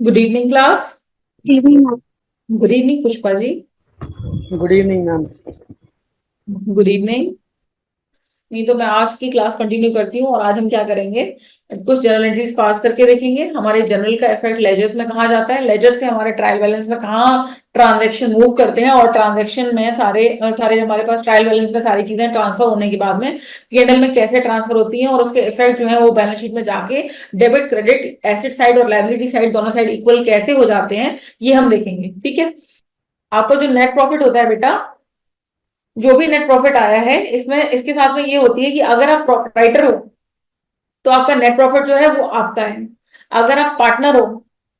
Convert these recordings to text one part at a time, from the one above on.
Good evening class. Evening ma'am. Good evening Pushpa ji. Good evening ma'am. Good evening. नहीं तो मैं आज की क्लास कंटिन्यू करती हूँ और आज हम क्या करेंगे, कुछ जर्नल एंट्रीज पास करके देखेंगे हमारे जर्नल का इफेक्ट लेजर्स में कहाँ जाता है, लेजर से हमारे ट्रायल बैलेंस में कहाँ ट्रांजैक्शन मूव करते हैं, और ट्रांजैक्शन में सारे हमारे पास ट्रायल बैलेंस में सारी चीजें ट्रांसफर होने के बाद में पीएनएल में कैसे ट्रांसफर होती हैं और उसके इफेक्ट जो है वो बैलेंस शीट में जाके डेबिट क्रेडिट एसेट साइड और लायबिलिटी साइड दोनों साइड इक्वल कैसे हो जाते हैं, ये हम देखेंगे। ठीक है। आपका जो नेट प्रॉफिट होता है बेटा, जो भी नेट प्रॉफिट आया है इसमें इसके साथ में ये होती है कि अगर आप प्रोप्राइटर हो तो आपका नेट प्रॉफिट जो है वो आपका है। अगर आप पार्टनर हो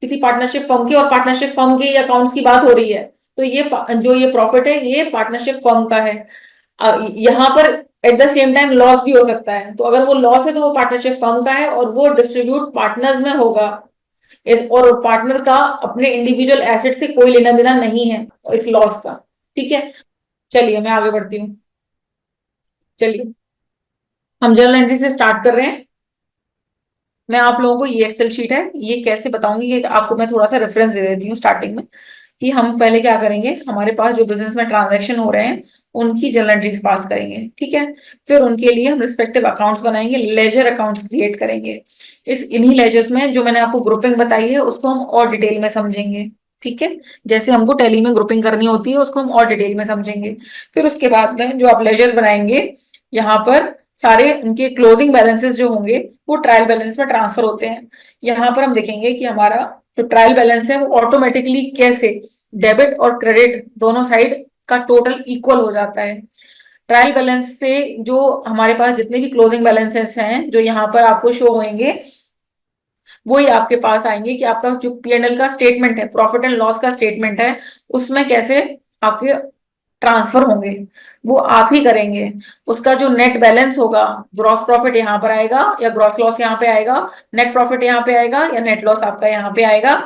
किसी पार्टनरशिप फर्म की और पार्टनरशिप फर्म के अकाउंट्स की बात हो रही है, तो जो ये प्रॉफिट है ये पार्टनरशिप फर्म का है। यहाँ पर at the same time loss भी हो सकता है, तो अगर वो लॉस है तो वो पार्टनरशिप फर्म का है और वो डिस्ट्रीब्यूट पार्टनर्स में होगा। इस और पार्टनर का अपने इंडिविजुअल एसेट से कोई लेना देना नहीं है इस लॉस का। ठीक है। चलिए मैं आगे बढ़ती हूँ। चलिए हम जर्नल एंट्री से स्टार्ट कर रहे हैं। मैं आप लोगों को ये एक्सेल शीट है ये कैसे बताऊंगी, ये आपको मैं थोड़ा सा रेफरेंस दे देती हूँ स्टार्टिंग में कि हम पहले क्या करेंगे, हमारे पास जो बिजनेस में ट्रांजैक्शन हो रहे हैं उनकी जर्नल एंट्रीज पास करेंगे। ठीक है। फिर उनके लिए हम रिस्पेक्टिव अकाउंट्स बनाएंगे, लेजर अकाउंट्स क्रिएट करेंगे। इन्हीं लेजर्स में जो मैंने आपको ग्रुपिंग बताई है उसको हम और डिटेल में समझेंगे। ठीक है। जैसे हमको टैली में ग्रुपिंग करनी होती है उसको हम और डिटेल में समझेंगे। फिर उसके बाद में जो आप लेजर बनाएंगे, यहाँ पर सारे उनके क्लोजिंग बैलेंसेस जो होंगे वो ट्रायल बैलेंस में ट्रांसफर होते हैं। यहाँ पर हम देखेंगे कि हमारा जो ट्रायल बैलेंस है वो ऑटोमेटिकली कैसे डेबिट और क्रेडिट दोनों साइड का टोटल इक्वल हो जाता है। ट्रायल बैलेंस से जो हमारे पास जितने भी क्लोजिंग बैलेंसेस हैं जो यहाँ पर आपको शो होंगे वो ही आपके पास आएंगे कि आपका जो पीएनएल का स्टेटमेंट है, प्रॉफिट एंड लॉस का स्टेटमेंट है, उसमें कैसे आपके ट्रांसफर होंगे वो आप ही करेंगे। उसका जो नेट बैलेंस होगा, ग्रॉस प्रॉफिट यहाँ पर आएगा या ग्रॉस लॉस यहाँ पे आएगा, नेट प्रॉफिट यहाँ पे आएगा या नेट लॉस आपका यहाँ पे आएगा।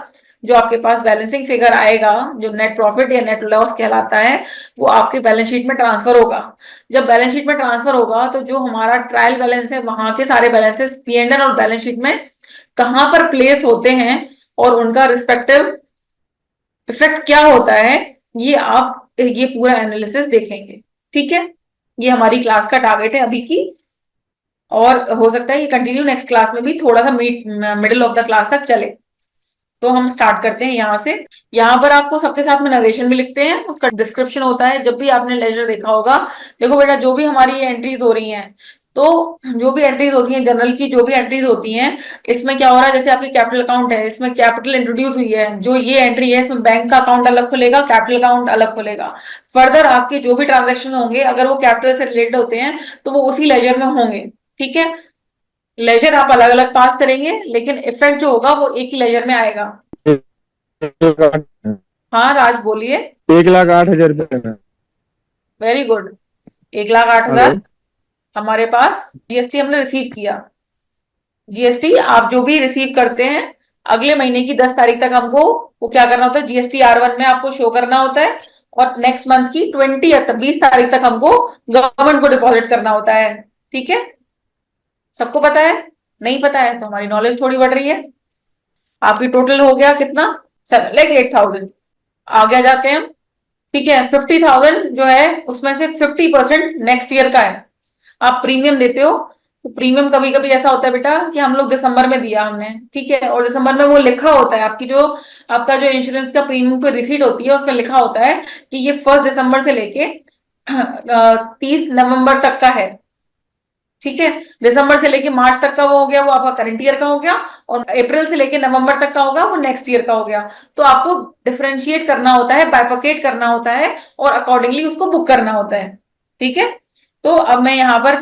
जो आपके पास बैलेंसिंग फिगर आएगा जो नेट प्रॉफिट या नेट लॉस कहलाता है वो आपके बैलेंस शीट में ट्रांसफर होगा। जब बैलेंस शीट में ट्रांसफर होगा तो जो हमारा ट्रायल बैलेंस है वहां के सारे बैलेंसेस पीएनएल और बैलेंस शीट में कहां पर प्लेस होते हैं और उनका रिस्पेक्टिव इफेक्ट क्या होता है, ये आप ये पूरा एनालिसिस देखेंगे। ठीक है। ये हमारी क्लास का टारगेट है अभी की, और हो सकता है ये कंटिन्यू नेक्स्ट क्लास में भी थोड़ा सा मिडिल ऑफ द क्लास तक चले। तो हम स्टार्ट करते हैं यहाँ से। यहाँ पर आपको सबके साथ में नरेशन भी लिखते हैं, उसका डिस्क्रिप्शन होता है। जब भी आपने लेजर देखा होगा, देखो बेटा जो भी हमारी ये एंट्रीज हो रही हैं, तो जो भी एंट्रीज होती हैं जनरल की, जो भी एंट्रीज होती हैं, इसमें क्या हो रहा है, जैसे आपकी कैपिटल अकाउंट है इसमें कैपिटल इंट्रोड्यूस हुई है, जो ये एंट्री है इसमें बैंक का अकाउंट अलग खुलेगा, कैपिटल अकाउंट अलग खुलेगा। फर्दर आपके जो भी ट्रांजेक्शन होंगे अगर वो कैपिटल से रिलेटेड होते हैं तो वो उसी लेजर में होंगे। ठीक है। लेजर आप अलग अलग पास करेंगे लेकिन इफेक्ट जो होगा वो एक ही लेजर में आएगा। 1,08,000। हाँ राज बोलिए। 1,08,000 रुपये में। Very good. 1,08,000 हेलो। हमारे पास जीएसटी हमने रिसीव किया। जीएसटी आप जो भी रिसीव करते हैं अगले महीने की 10 तारीख तक हमको वो क्या करना होता है, जीएसटी R1 में आपको शो करना होता है, और नेक्स्ट मंथ की 20 तारीख तक हमको गवर्नमेंट को डिपॉजिट करना होता है। ठीक है। सबको पता है? नहीं पता है तो हमारी नॉलेज थोड़ी बढ़ रही है। आपकी टोटल हो गया कितना, 7,08,000। आगे आ जाते हैं हम। ठीक है। 50,000 जो है उसमें से 50% नेक्स्ट ईयर का है। आप प्रीमियम देते हो तो प्रीमियम कभी कभी ऐसा होता है बेटा कि हम लोग दिसंबर में दिया हमने, ठीक है, और दिसंबर में वो लिखा होता है आपकी जो आपका जो इंश्योरेंस का प्रीमियम पे रिसीट होती है उसमें लिखा होता है कि ये 1 दिसंबर से लेके 30 नवंबर तक का है। ठीक है। दिसंबर से लेके मार्च तक का वो हो गया, वो आपका करंट ईयर का हो गया, और अप्रैल से लेके नवंबर तक का होगा वो नेक्स्ट ईयर का हो गया। तो आपको डिफरेंशिएट करना होता है, बाइफरकेट करना होता है और अकॉर्डिंगली उसको बुक करना होता है। ठीक है। तो अब मैं यहाँ पर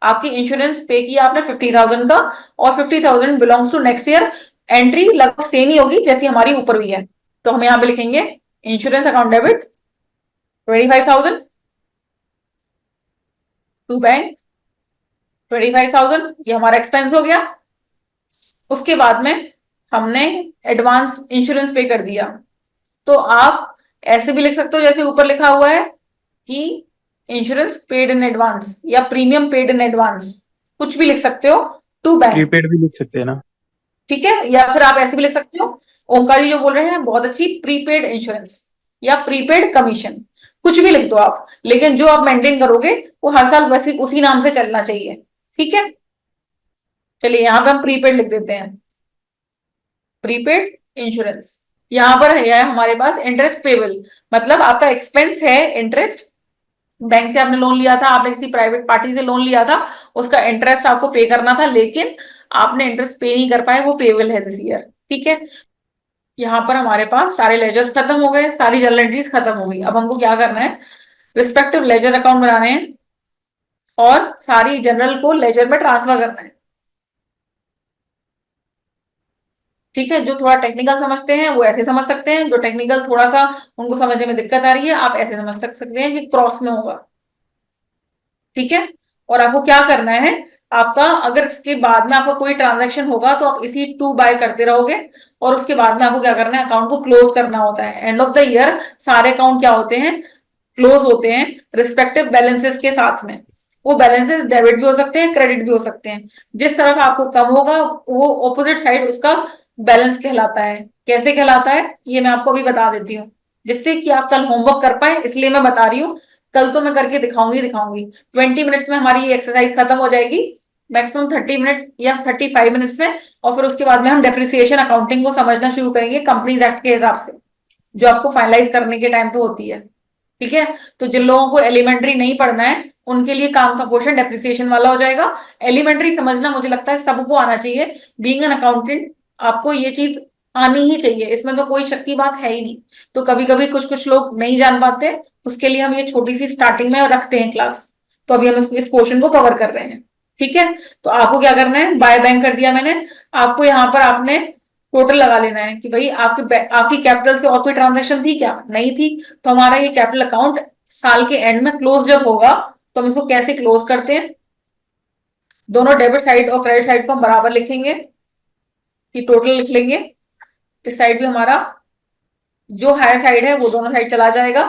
आपकी इंश्योरेंस पे किया आपने 50,000 का, और 50,000 belongs to next year. Entry लगभग सेम ही होगी जैसी हमारी ऊपर हुई है। तो हम यहाँ पे लिखेंगे insurance account debit 25,000 to bank, 25,000 ये हमारा एक्सपेंस हो गया। उसके बाद में हमने एडवांस इंश्योरेंस पे कर दिया। तो आप ऐसे भी लिख सकते हो जैसे ऊपर लिखा हुआ है कि इंश्योरेंस पेड इन एडवांस या प्रीमियम पेड इन एडवांस, कुछ भी लिख सकते हो, टू बैंक। प्रीपेड भी लिख सकते हैं ना। ठीक है, या फिर आप ऐसे भी लिख सकते हो, ओंकार जी जो बोल रहे हैं बहुत अच्छी, प्रीपेड इंश्योरेंस या प्रीपेड कमीशन, कुछ भी लिख दो आप, लेकिन जो आप मेंटेन करोगे वो हर साल वैसे उसी नाम से चलना चाहिए। ठीक है, चलिए यहां पे हम प्रीपेड लिख देते हैं, प्रीपेड इंश्योरेंस। यहां पर है हमारे पास इंटरेस्ट पेबल, मतलब आपका एक्सपेंस है इंटरेस्ट, बैंक से आपने लोन लिया था, आपने किसी प्राइवेट पार्टी से लोन लिया था, उसका इंटरेस्ट आपको पे करना था, लेकिन आपने इंटरेस्ट पे नहीं कर पाए, वो पेबल है दिस ईयर। ठीक है, यहाँ पर हमारे पास सारे लेजर्स खत्म हो गए, सारी जर्नल एंट्रीज खत्म हो गई। अब हमको क्या करना है, रिस्पेक्टिव लेजर अकाउंट बनाने हैं और सारी जनरल को लेजर में ट्रांसफर करना है। ठीक है, जो थोड़ा टेक्निकल समझते हैं वो ऐसे समझ सकते हैं, जो टेक्निकल थोड़ा सा उनको समझने में दिक्कत आ रही है, आप ऐसे समझ सकते हैं कि क्रॉस में होगा। ठीक है, और आपको क्या करना है, आपका अगर इसके बाद में आपका कोई ट्रांजैक्शन होगा तो आप इसी टू बाय करते रहोगे, और उसके बाद में आपको क्या करना है, अकाउंट को क्लोज करना होता है। एंड ऑफ द ईयर सारे अकाउंट क्या होते हैं, क्लोज होते हैं रिस्पेक्टिव बैलेंसेस के साथ में। वो बैलेंसेस डेबिट भी हो सकते हैं, क्रेडिट भी हो सकते हैं। जिस तरफ आपको कम होगा वो ऑपोजिट साइड उसका बैलेंस कहलाता है। कैसे कहलाता है ये मैं आपको अभी बता देती हूँ, जिससे कि आप कल होमवर्क कर पाए, इसलिए मैं बता रही हूँ। कल तो मैं करके दिखाऊंगी 20 मिनट्स में हमारी ये एक्सरसाइज खत्म हो जाएगी, मैक्सिमम 30 मिनट या 35 मिनट्स में। और फिर उसके बाद में हम डेप्रिसिएशन अकाउंटिंग को समझना शुरू करेंगे कंपनीज एक्ट के हिसाब से, जो आपको फाइनलाइज करने के टाइम पे होती है। ठीक है, तो जिन लोगों को एलिमेंट्री नहीं पढ़ना है उनके लिए काम का पोर्शन डेप्रिसिएशन वाला हो जाएगा। एलिमेंट्री समझना मुझे लगता है सबको आना चाहिए, बीइंग एन अकाउंटेंट आपको ये चीज आनी ही चाहिए, इसमें तो कोई शक की बात है ही नहीं। तो कभी कभी कुछ कुछ लोग नहीं जान पाते, उसके लिए हम ये छोटी सी स्टार्टिंग में रखते हैं क्लास। तो अभी हम इस पोर्शन को कवर कर रहे हैं। ठीक है, तो आपको क्या करना है, बाय बैंक कर दिया मैंने, आपको यहाँ पर आपने टोटल लगा लेना है कि भाई आपकी कैपिटल से और कोई ट्रांजेक्शन थी क्या, नहीं थी। तो हमारा ये कैपिटल अकाउंट साल के एंड में क्लोज जब होगा तो हम इसको कैसे क्लोज करते हैं, दोनों डेबिट साइड और क्रेडिट साइड को हम बराबर लिखेंगे कि टोटल लिख लेंगे। इस साइड भी हमारा जो हायर साइड है वो दोनों साइड चला जाएगा।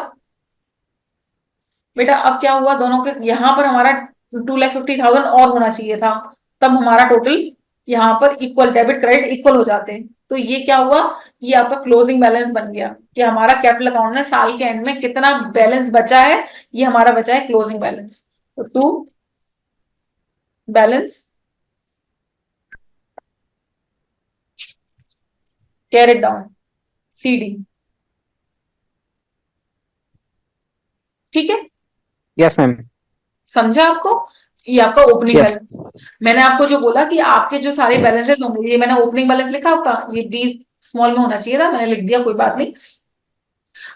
बेटा अब क्या हुआ, दोनों के यहां पर हमारा 2,50,000 और होना चाहिए था, तब हमारा टोटल यहाँ पर इक्वल, डेबिट क्रेडिट इक्वल हो जाते। तो ये क्या हुआ, ये आपका क्लोजिंग बैलेंस बन गया कि हमारा कैपिटल अकाउंट में साल के एंड में कितना बैलेंस बचा है, ये हमारा बचा है क्लोजिंग बैलेंस। तो to balance carried down, CD. ठीक है, यस मैम। समझा आपको, ये आपका ओपनिंग यस। बैलेंस। मैंने आपको जो बोला कि आपके जो सारे बैलेंसेस होंगे, ये मैंने ओपनिंग बैलेंस लिखा आपका, ये डी स्मॉल में होना चाहिए था, मैंने लिख दिया, कोई बात नहीं।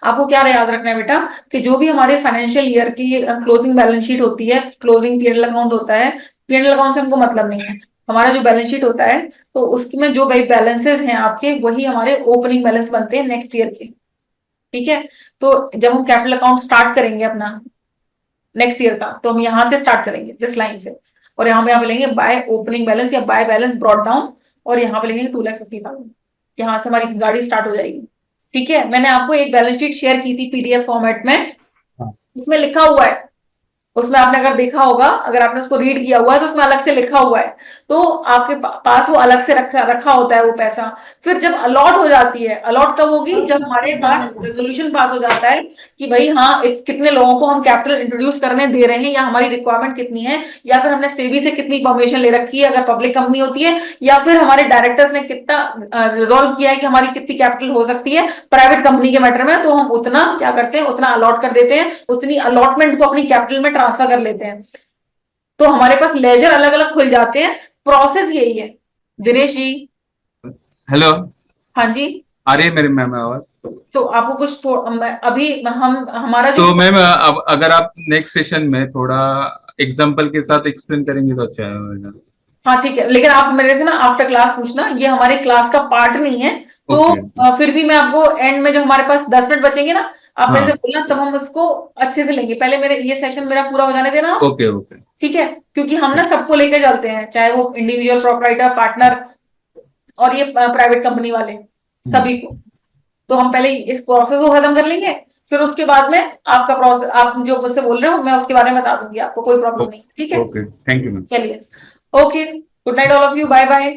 आपको क्या याद रखना है बेटा, कि जो भी हमारे फाइनेंशियल ईयर की क्लोजिंग बैलेंस शीट होती है, क्लोजिंग पीएनएल अकाउंट होता है, पीएनएल अकाउंट से हमको मतलब नहीं है, हमारा जो बैलेंस शीट होता है तो उसमें जो भाई बैलेंसेस हैं आपके, वही हमारे ओपनिंग बैलेंस बनते हैं नेक्स्ट ईयर के। ठीक है, तो जब हम कैपिटल अकाउंट स्टार्ट करेंगे अपना नेक्स्ट ईयर का, तो हम यहाँ से स्टार्ट करेंगे दिस लाइन से, और यहाँ पे लेंगे बाय ओपनिंग बैलेंस या बाय बैलेंस ब्रॉट डाउन, और यहाँ पे लेंगे 2,50,000, यहाँ से हमारी गाड़ी स्टार्ट हो जाएगी। ठीक है, मैंने आपको एक बैलेंस शीट शेयर की थी पीडीएफ फॉर्मेट में, उसमें लिखा हुआ है, उसमें आपने अगर देखा होगा, अगर आपने उसको रीड किया हुआ है तो उसमें अलग से लिखा हुआ है, तो आपके पास वो अलग से रखा होता है वो पैसा। फिर जब अलॉट हो जाती है, अलॉट कब होगी, जब हमारे पास रेजोल्यूशन पास हो जाता है कि भाई हाँ कितने लोगों को हम कैपिटल इंट्रोड्यूस करने दे रहे हैं, या हमारी रिक्वायरमेंट कितनी है, या फिर हमने सेबी से कितनी परमिशन ले रखी है अगर पब्लिक कंपनी होती है, या फिर हमारे डायरेक्टर्स ने कितना रिजोल्व किया है कि हमारी कितनी कैपिटल हो सकती है प्राइवेट कंपनी के मैटर में, तो हम उतना क्या करते हैं, उतना अलॉट कर देते हैं, उतनी अलॉटमेंट को अपनी कैपिटल में ट्रांसफर कर लेते हैं। तो हमारे पास लेजर अलग अलग खुल जाते हैं, प्रोसेस यही है। दिनेश जी। हेलो। हाँ जी। आ रही है मेरी मैम आवाज? तो आपको कुछ तो अभी हम हमारा जो तो मैम अब अगर आप नेक्स्ट सेशन में थोड़ा एग्जांपल के साथ एक्सप्लेन करेंगे तो अच्छा है। हाँ ठीक है, लेकिन आप मेरे से ना आफ्टर क्लास पूछना, ये हमारे क्लास का पार्ट नहीं है। तो फिर भी मैं आपको एंड में जब हमारे पास 10 मिनट बचेंगे ना, आप मेरे से बोलना, तब हम उसको अच्छे से लेंगे। पहले मेरे ये सेशन मेरा पूरा हो जाने देना। Okay okay. ठीक है, क्योंकि हम ना सबको लेके चलते हैं, चाहे वो इंडिविजुअल प्रोपराइटर, पार्टनर और ये प्राइवेट कंपनी वाले, सभी को। तो हम पहले इस प्रोसेस को खत्म कर लेंगे, फिर उसके बाद में आपका प्रोसेस, आप जो मुझसे बोल रहे हो मैं उसके बारे में बता दूंगी आपको, कोई प्रॉब्लम नहीं। ठीक है, ओके, थैंक यू मैम। चलिए, okay, good night all of you, bye bye.